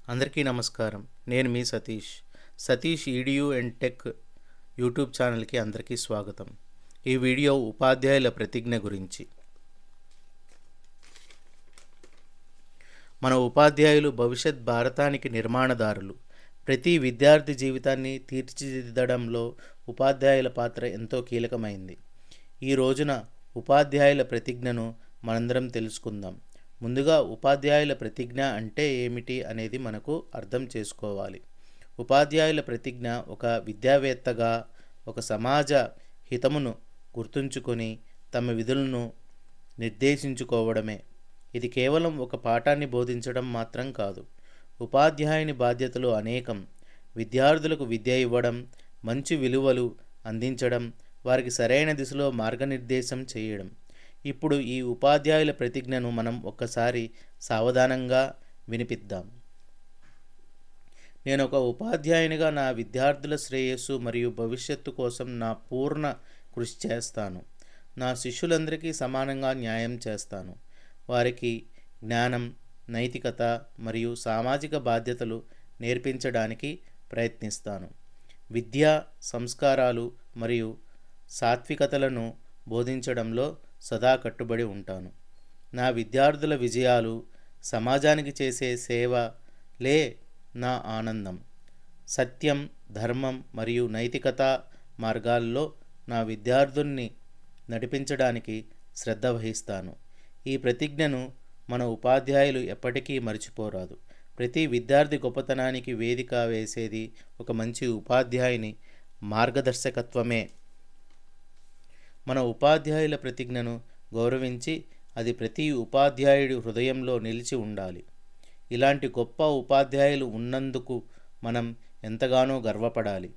అందరికీ నమస్కారం. నేను మీ Satish. Satish EDU and tech YouTube ఛానల్కి అందరికీ స్వాగతం. ఈ వీడియో ఉపాధ్యాయుల ప్రతిజ్ఞ గురించి. మన ఉపాధ్యాయులు భవిష్యత్ భారతానికి నిర్మాణదారులు. ప్రతి విద్యార్థి జీవితాన్ని తీర్చిదిద్దడంలో ఉపాధ్యాయుల పాత్ర ఎంతో కీలకమైంది. ఈ రోజున ఉపాధ్యాయుల ప్రతిజ్ఞను మనందరం తెలుసుకుందాం. ముందుగా ఉపాధ్యాయుల ప్రతిజ్ఞ అంటే ఏమిటి అనేది మనకు అర్థం చేసుకోవాలి. ఉపాధ్యాయుల ప్రతిజ్ఞ ఒక విద్యావేత్తగా ఒక సమాజ హితమును గుర్తుంచుకొని తమ విధులను నిర్దేశించుకోవడమే. ఇది కేవలం ఒక పాఠాన్ని బోధించడం మాత్రం కాదు. ఉపాధ్యాయుని బాధ్యతలు అనేకం. విద్యార్థులకు విద్య ఇవ్వడం, మంచి విలువలు అందించడం, వారికి సరైన దిశలో మార్గనిర్దేశం చేయడం. ఇప్పుడు ఈ ఉపాధ్యాయుల ప్రతిజ్ఞను మనం ఒక్కసారి సావధానంగా వినిపిద్దాం. నేను ఒక ఉపాధ్యాయునిగా నా విద్యార్థుల శ్రేయస్సు మరియు భవిష్యత్తు కోసం నా పూర్ణ కృషి చేస్తాను. నా శిష్యులందరికీ సమానంగా న్యాయం చేస్తాను. వారికి జ్ఞానం, నైతికత మరియు సామాజిక బాధ్యతలు నేర్పించడానికి ప్రయత్నిస్తాను. విద్య, సంస్కారాలు మరియు సాత్వికతలను బోధించడంలో సదా కట్టుబడి ఉంటాను. నా విద్యార్థుల విజయాలు, సమాజానికి చేసే సేవలే నా ఆనందం. సత్యం, ధర్మం మరియు నైతికత మార్గాల్లో నా విద్యార్థుల్ని నడిపించడానికి శ్రద్ధ వహిస్తాను. ఈ ప్రతిజ్ఞను మన ఉపాధ్యాయులు ఎప్పటికీ మర్చిపోరాదు. ప్రతి విద్యార్థి గొప్పతనానికి వేదిక వేసేది ఒక మంచి ఉపాధ్యాయుని మార్గదర్శకత్వమే. మన ఉపాధ్యాయుల ప్రతిజ్ఞను గౌరవించి అది ప్రతి ఉపాధ్యాయుడి హృదయంలో నిలిచి ఉండాలి. ఇలాంటి గొప్ప ఉపాధ్యాయులు ఉన్నందుకు మనం ఎంతగానో గర్వపడాలి.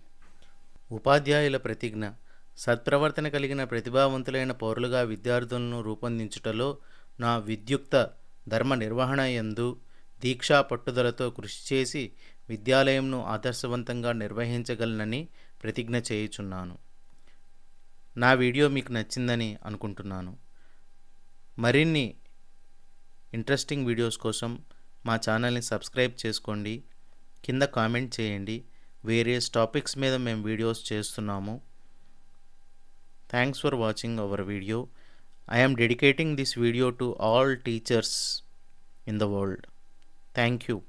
ఉపాధ్యాయుల ప్రతిజ్ఞ. సత్ప్రవర్తన కలిగిన ప్రతిభావంతులైన పౌరులుగా విద్యార్థులను రూపొందించుటలో నా విద్యుక్త ధర్మ నిర్వహణ యందు దీక్షా పట్టుదలతో కృషి చేసి విద్యాలయంను ఆదర్శవంతంగా నిర్వహించగలనని ప్రతిజ్ఞ చేయుచున్నాను. నా వీడియో మీకు నచ్చిందని అనుకుంటున్నాను. మరిన్ని ఇంట్రెస్టింగ్ వీడియోస్ కోసం మా ఛానల్ని సబ్స్క్రైబ్ చేసుకోండి. కింద కామెంట్ చేయండి. వేరియస్ టాపిక్స్ మీద మేము వీడియోస్ చేస్తున్నాము. Thanks for watching our video. I am dedicating this video to all teachers in the world. Thank you.